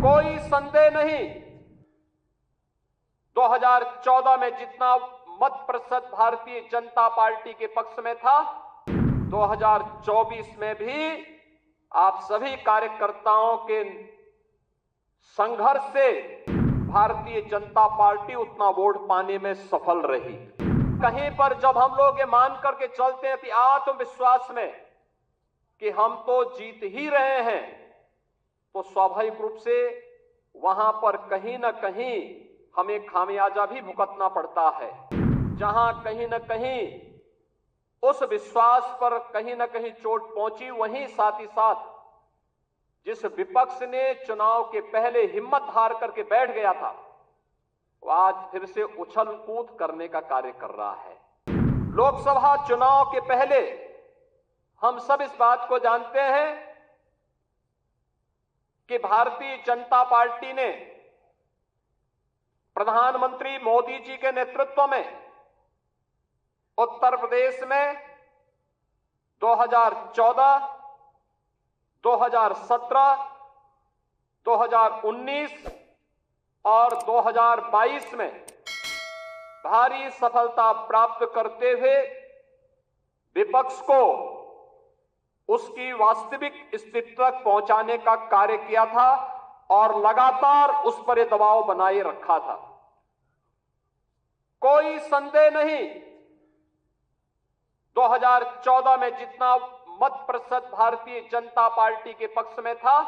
कोई संदेह नहीं, 2014 में जितना मत प्रतिशत भारतीय जनता पार्टी के पक्ष में था, 2024 में भी आप सभी कार्यकर्ताओं के संघर्ष से भारतीय जनता पार्टी उतना वोट पाने में सफल रही। कहीं पर जब हम लोग ये मान करके चलते हैं कि आत्मविश्वास में कि हम तो जीत ही रहे हैं, तो स्वाभाविक रूप से वहां पर कहीं ना कहीं हमें खामियाजा भी भुगतना पड़ता है। जहां कहीं ना कहीं उस विश्वास पर कहीं ना कहीं चोट पहुंची, वहीं साथ ही साथ जिस विपक्ष ने चुनाव के पहले हिम्मत हार करके बैठ गया था, वो आज फिर से उछल कूद करने का कार्य कर रहा है। लोकसभा चुनाव के पहले हम सब इस बात को जानते हैं कि भारतीय जनता पार्टी ने प्रधानमंत्री मोदी जी के नेतृत्व में उत्तर प्रदेश में 2014, 2017, 2019 और 2022 में भारी सफलता प्राप्त करते हुए विपक्ष को उसकी वास्तविक स्थिति तक पहुंचाने का कार्य किया था और लगातार उस पर यह दबाव बनाए रखा था। कोई संदेह नहीं, 2014 में जितना मत प्रतिशत भारतीय जनता पार्टी के पक्ष में था,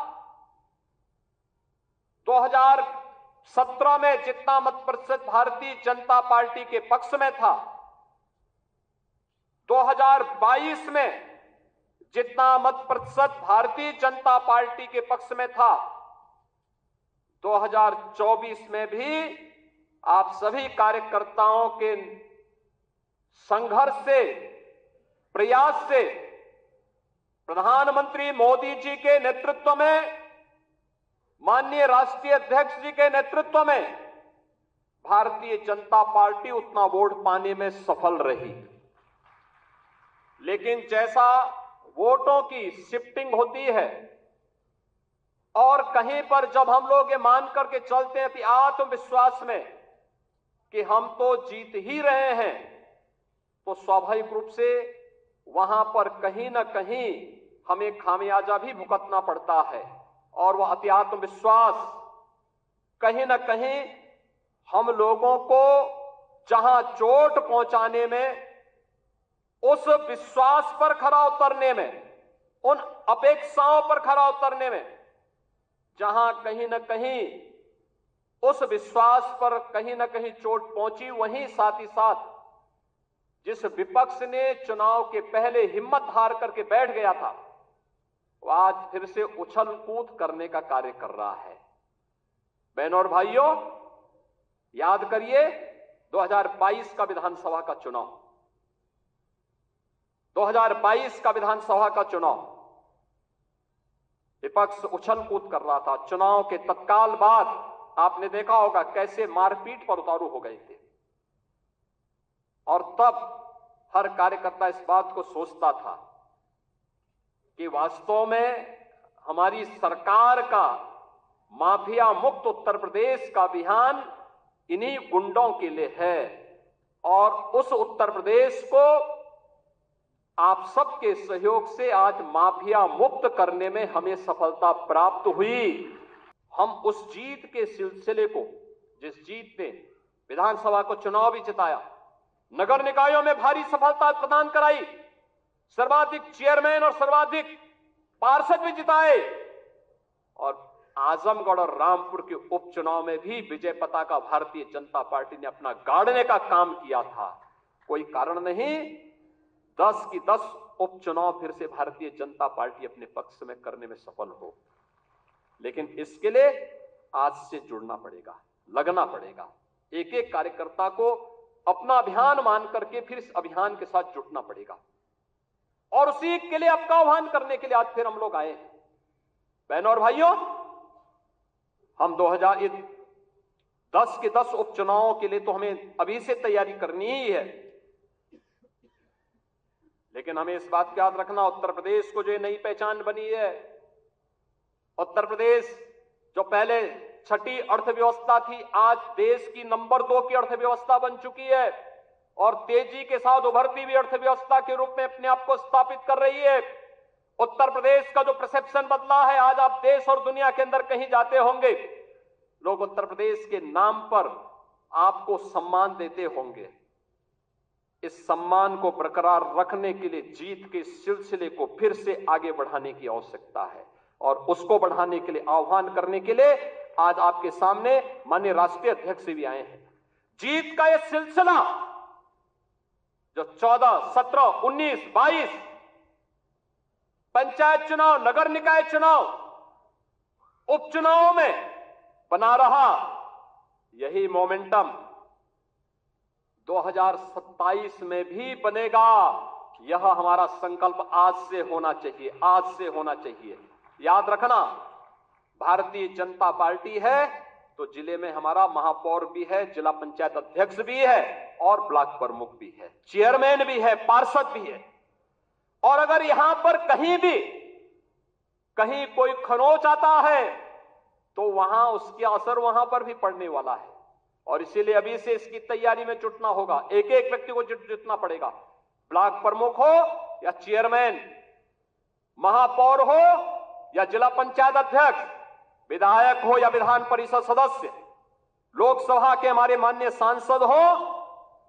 2017 में जितना मत प्रतिशत भारतीय जनता पार्टी के पक्ष में था, 2022 में जितना मत प्रतिशत भारतीय जनता पार्टी के पक्ष में था, 2024 में भी आप सभी कार्यकर्ताओं के संघर्ष से, प्रयास से, प्रधानमंत्री मोदी जी के नेतृत्व में, माननीय राष्ट्रीय अध्यक्ष जी के नेतृत्व में भारतीय जनता पार्टी उतना वोट पाने में सफल रही। लेकिन जैसा वोटों की शिफ्टिंग होती है और कहीं पर जब हम लोग ये मान करके चलते हैं कि आत्मविश्वास में कि हम तो जीत ही रहे हैं, तो स्वाभाविक रूप से वहां पर कहीं ना कहीं हमें खामियाजा भी भुगतना पड़ता है। और वह अति आत्मविश्वास कहीं ना कहीं हम लोगों को जहां चोट पहुंचाने में, उस विश्वास पर खरा उतरने में, उन अपेक्षाओं पर खरा उतरने में, जहां कहीं ना कहीं उस विश्वास पर कहीं ना कहीं चोट पहुंची, वहीं साथ ही साथ जिस विपक्ष ने चुनाव के पहले हिम्मत हार करके बैठ गया था, वो आज फिर से उछल कूद करने का कार्य कर रहा है। बहनों और भाइयों, याद करिए 2022 का विधानसभा का चुनाव, 2022 का विधानसभा का चुनाव विपक्ष उछल कूद कर रहा था। चुनाव के तत्काल बाद आपने देखा होगा कैसे मारपीट पर उतारू हो गए थे, और तब हर कार्यकर्ता इस बात को सोचता था कि वास्तव में हमारी सरकार का माफिया मुक्त उत्तर प्रदेश का अभियान इन्हीं गुंडों के लिए है, और उस उत्तर प्रदेश को आप सबके सहयोग से आज माफिया मुक्त करने में हमें सफलता प्राप्त हुई। हम उस जीत के सिलसिले को, जिस जीत ने विधानसभा को चुनाव भी जिताया, नगर निकायों में भारी सफलता प्रदान कराई, सर्वाधिक चेयरमैन और सर्वाधिक पार्षद भी जिताए, और आजमगढ़ और रामपुर के उपचुनाव में भी विजय पताका भारतीय जनता पार्टी ने अपना गाड़ने का काम किया था। कोई कारण नहीं 10 की 10 उपचुनाव फिर से भारतीय जनता पार्टी अपने पक्ष में करने में सफल हो। लेकिन इसके लिए आज से जुड़ना पड़ेगा, लगना पड़ेगा। एक एक कार्यकर्ता को अपना अभियान मान करके फिर इस अभियान के साथ जुटना पड़ेगा, और उसी के लिए आपका आह्वान करने के लिए आज फिर हम लोग आए हैं। बहनों और भाइयों, हम 2010 के 10 उपचुनावों के लिए तो हमें अभी से तैयारी करनी ही है, लेकिन हमें इस बात का याद रखना, उत्तर प्रदेश को जो नई पहचान बनी है, उत्तर प्रदेश जो पहले छठी अर्थव्यवस्था थी, आज देश की नंबर 2 की अर्थव्यवस्था बन चुकी है और तेजी के साथ उभरती हुई अर्थव्यवस्था के रूप में अपने आप को स्थापित कर रही है। उत्तर प्रदेश का जो परसेप्शन बदला है, आज आप देश और दुनिया के अंदर कहीं जाते होंगे, लोग उत्तर प्रदेश के नाम पर आपको सम्मान देते होंगे। इस सम्मान को बरकरार रखने के लिए जीत के सिलसिले को फिर से आगे बढ़ाने की आवश्यकता है और उसको बढ़ाने के लिए आह्वान करने के लिए आज आपके सामने माननीय राष्ट्रीय अध्यक्ष भी आए हैं। जीत का यह सिलसिला जो 14, 17, 19, 22 पंचायत चुनाव, नगर निकाय चुनाव, उपचुनाव में बना रहा, यही मोमेंटम 2027 में भी बनेगा। यह हमारा संकल्प आज से होना चाहिए, आज से होना चाहिए। याद रखना, भारतीय जनता पार्टी है तो जिले में हमारा महापौर भी है, जिला पंचायत अध्यक्ष भी है और ब्लॉक प्रमुख भी है, चेयरमैन भी है, पार्षद भी है। और अगर यहां पर कहीं कोई खरोंच आता है तो वहां उसका असर वहां पर भी पड़ने वाला है और इसीलिए अभी से इसकी तैयारी में जुटना होगा। एक एक व्यक्ति को जुटना पड़ेगा, ब्लॉक प्रमुख हो या चेयरमैन, महापौर हो या जिला पंचायत अध्यक्ष, विधायक हो या विधान परिषद सदस्य, लोकसभा के हमारे माननीय सांसद हो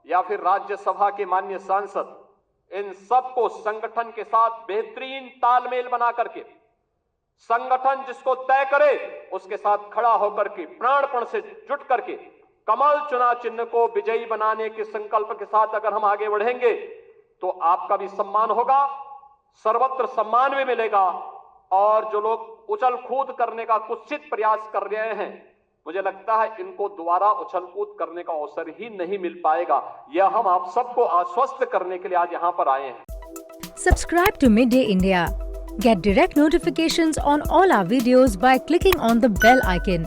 या फिर राज्यसभा के माननीय सांसद, इन सबको संगठन के साथ बेहतरीन तालमेल बना करके, संगठन जिसको तय करे उसके साथ खड़ा होकर के प्राणपण से जुट करके कमल चुनाव चिन्ह को विजयी बनाने के संकल्प के साथ अगर हम आगे बढ़ेंगे तो आपका भी सम्मान होगा, सर्वत्र सम्मान भी मिलेगा। और जो लोग उछल कूद करने का कुत्सित प्रयास कर रहे हैं, मुझे लगता है इनको दोबारा उछल कूद करने का अवसर ही नहीं मिल पाएगा। यह हम आप सबको आश्वस्त करने के लिए आज यहाँ पर आए हैं। Subscribe to Midday India. Get direct notifications on all our videos by clicking on the bell icon.